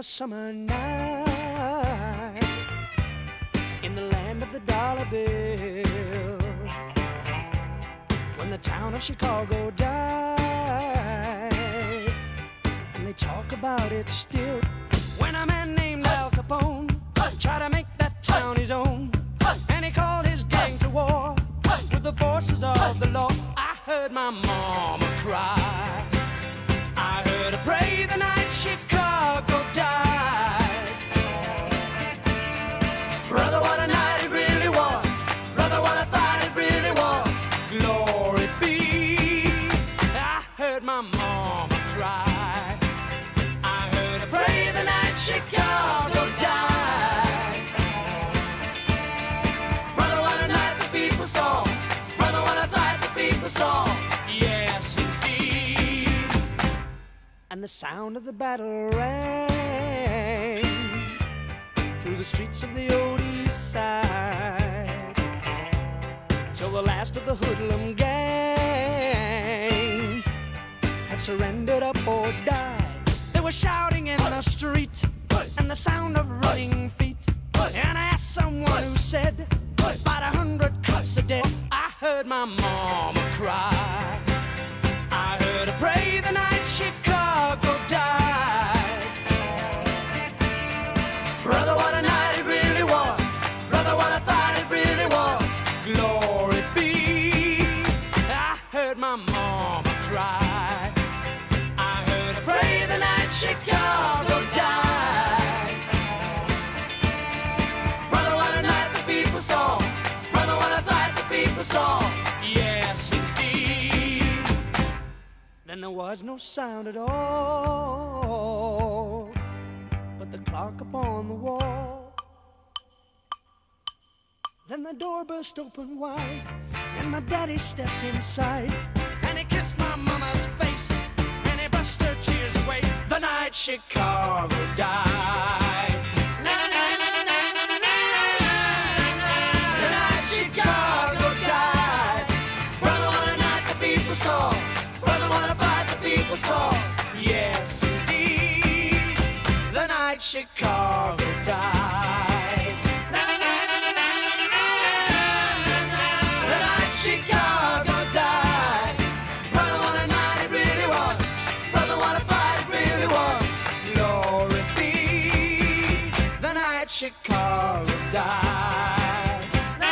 a summer night in the land of the dollar bill, when the town of Chicago died, and they talk about it still. When a man named Al Capone tried to make that town his own, and he called his gang to war with the forces of the law, I heard my mama cry. I heard her pray the night Chicago died. Brother, what a night it really was. Brother, what I thought it really was. Glory be. I heard my mama cry. I heard her pray the night Chicago died. Brother, what a night the people saw. Brother, what I thought the people saw. Yes, indeed. And the sound of the battle rang through the streets of the old east side, till the last of the hoodlum gang had surrendered up or died. They were shouting in the street and the sound of running feet, and I asked someone who said about 100 cops are dead. I heard my mama cry. I heard her pray the night Chicago died. Brother, what a night it really was. Brother, what I thought it really was. Glory be. I heard my mama cry. I heard her pray the night Chicago died. Brother, what a night the people saw. Brother, what I thought the people saw. Yes, indeed. Then there was no sound at all but the clock upon the wall. Then the door burst open wide and my daddy stepped inside, and he kissed my mama's face and he brushed her tears away. The night Chicago died. The night Chicago died. Brother, what a night the people saw. Brother, what a fight the people saw. Yes, indeed. The night Chicago died. The night Chicago died. Brother, what a night it really was. Brother, what a fight it really was. Glory be. The night Chicago died. The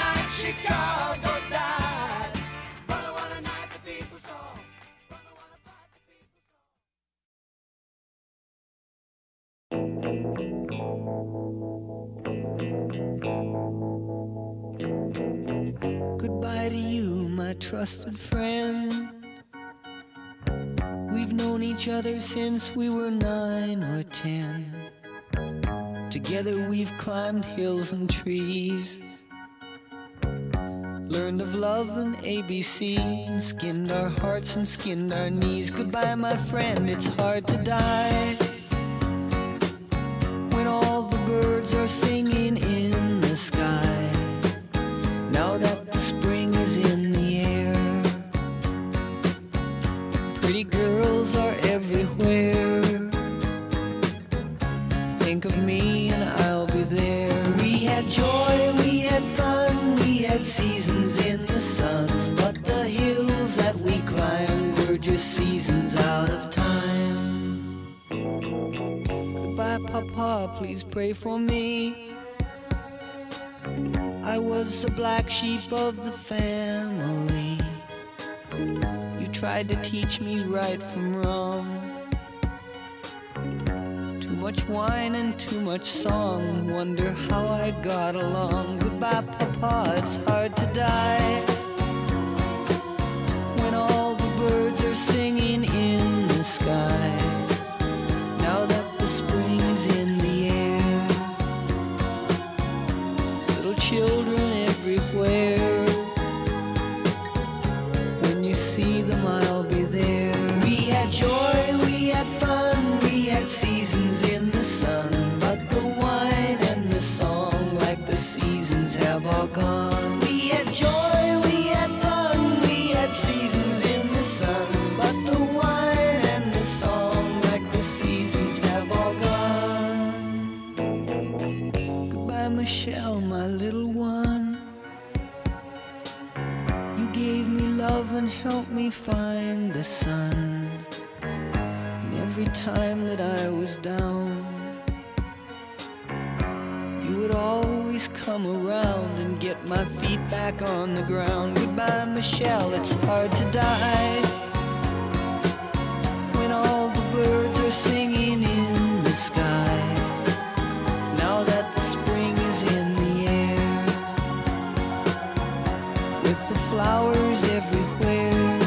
night Chicago died. Brother, what a night the people saw. Brother, what a fight the people saw. Goodbye to you, my trusted friend. We've known each other since we were 9 or 10. Together we've climbed hills and trees, learned of love and ABC, and skinned our hearts and skinned our knees. Goodbye, my friend, it's hard to die when all the birds are singing in the sky. Now that the spring is in the air, pretty girls are everywhere. Think of me and I'll be there. We had joy, we had fun, we had seasons in the sun, but the hills that we climbed were just seasons out of time. Goodbye, Papa, please pray for me. I was the black sheep of the family. You tried to teach me right from wrong. Too much wine and too much song, wonder how I got along. Goodbye, Papa, it's hard to die when all the birds are singing in the sky. Now that the spring is in the air, little children everywhere. When you see them, I'll be there. We had joy, we had fun, we had seasons in the sun, but the wine and the song, like the seasons, have all gone. We had joy, we had fun, we had seasons in the sun, but the Michelle, my little one. You gave me love and helped me find the sun. And every time that I was down, you would always come around and get my feet back on the ground. Goodbye, Michelle, it's hard to die when all the birds are singing in the sky. Now that the spring is in the air, with the flowers everywhere,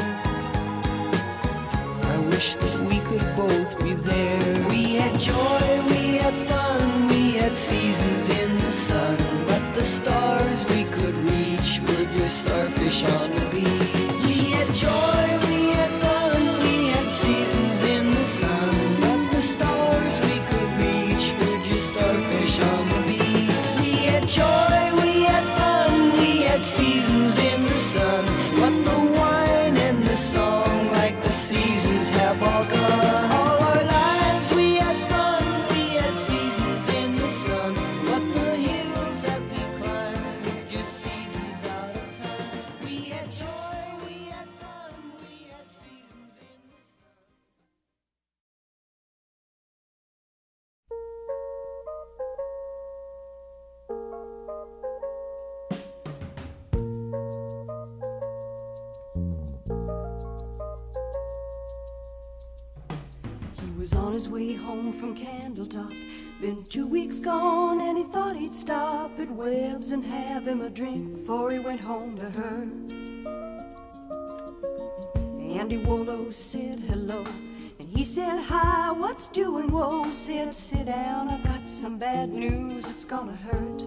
I wish that we could both be there. We had joy, we had fun, we had seasons in the sun, but the stars we could reach were just starfish on the beach. We had joy, we had fun, we had seasons in the sun, but the stars we could reach were just starfish on the beach. We had joy, we had fun, we had seasons in the sun, but the wine and the song, like the seasons, have all gone. All our lives we had fun, we had seasons in the sun, but the hills that we climbed were just seasons out of time. We had joy, we had fun, we had seasons in the sun. He was on his way home from Candletop. Been 2 weeks gone and he thought he'd stop at Webb's and have him a drink before he went home to her. Andy Wollo said hello and he said hi, what's doing? Whoa, said sit down, I got some bad news, it's gonna hurt.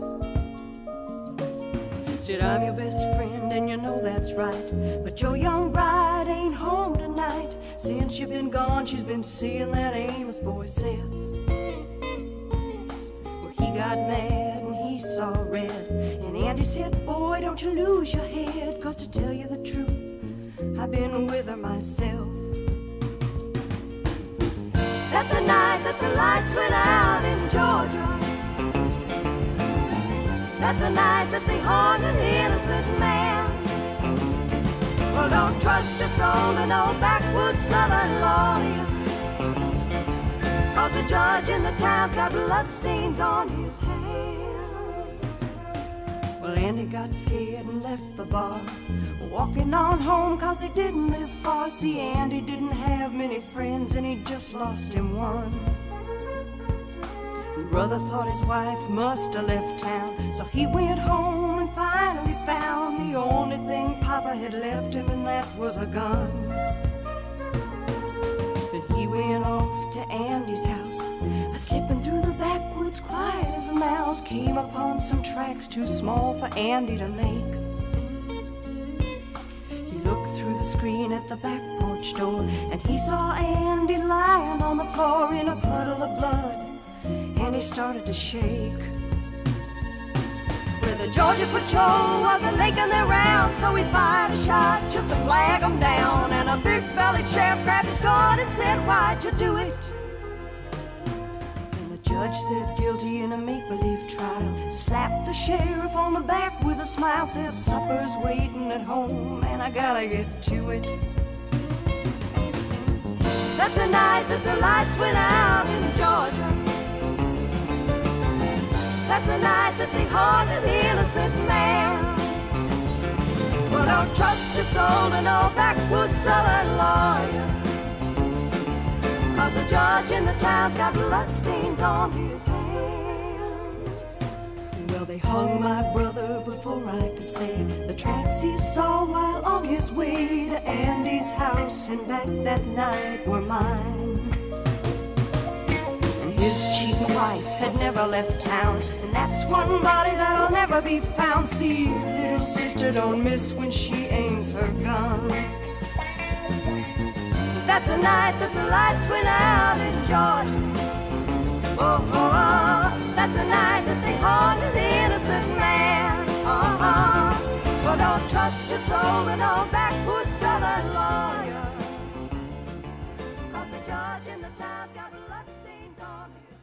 Said I'm your best friend and you know that's right, but your young bride ain't home tonight. Since you've been gone, she's been seeing that Amos boy Seth. Well, he got mad and he saw red, and Andy said, boy, don't you lose your head, 'cause to tell you the truth, I've been with her myself. That's a night that the lights went out in Georgia. That's a night that they hung an innocent man. Well, don't trust your soul to no backwoods southern lawyer, 'cause the judge in the town's got bloodstains on his hands. Well, Andy got scared and left the bar, walking on home 'cause he didn't live far. See, Andy didn't have many friends and he just lost him one. Brother thought his wife must have left town, so he went home and finally found the only thing Papa had left him, and that was a gun. Then he went off to Andy's house, slipping through the backwoods quiet as a mouse. Came upon some tracks too small for Andy to make. He looked through the screen at the back porch door, and he saw Andy lying on the floor in a puddle of blood, and he started to shake. Well, the Georgia patrol wasn't making their round, so he fired a shot just to flag them down. And a big-bellied sheriff grabbed his gun and said, why'd you do it? And the judge said guilty in a make-believe trial, slapped the sheriff on the back with a smile, said supper's waiting at home and I gotta get to it. That's the night that the lights went out in Georgia. That's the night that they hung an innocent man. Well, don't trust your soul to no backwoods southern lawyer, 'cause the judge in the town's got bloodstains on his hands. Well, they hung my brother before I could say the tracks he saw while on his way to Andy's house and back that night were mine. His cheating wife had never left town, and that's one body that'll never be found. See, little sister don't miss when she aims her gun. That's a night that the lights went out in Georgia. Oh, oh, oh. That's a night that they hung an innocent man. Well, don't trust your soul to no backwoods southern lawyer, 'cause the judge in the town's got bloodstains on his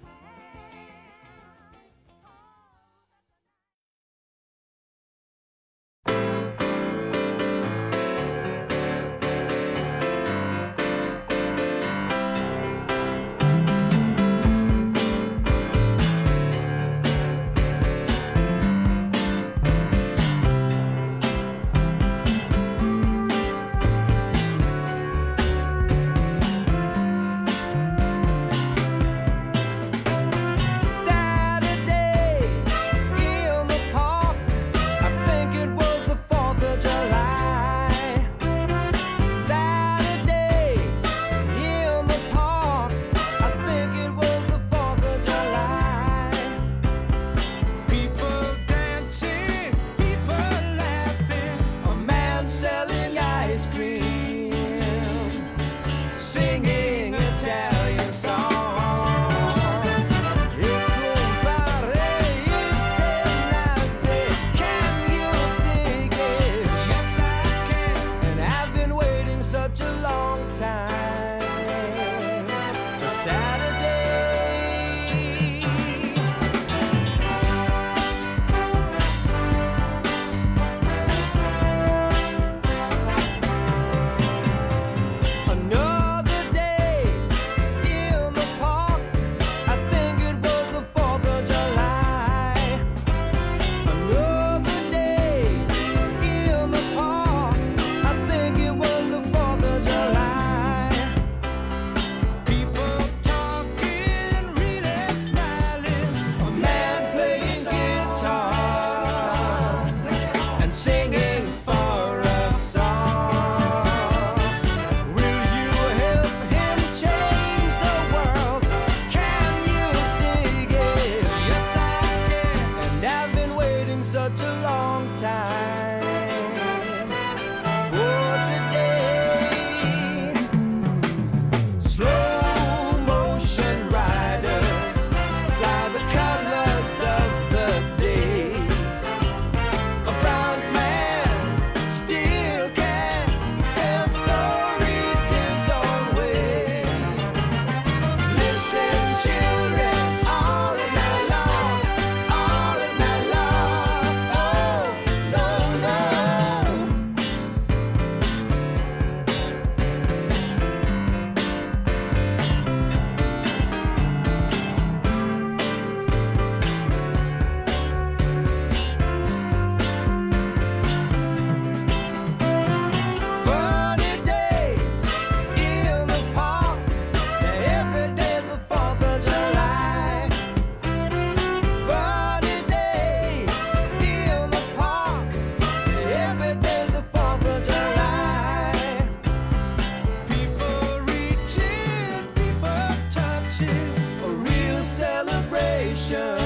friendship, a real celebration.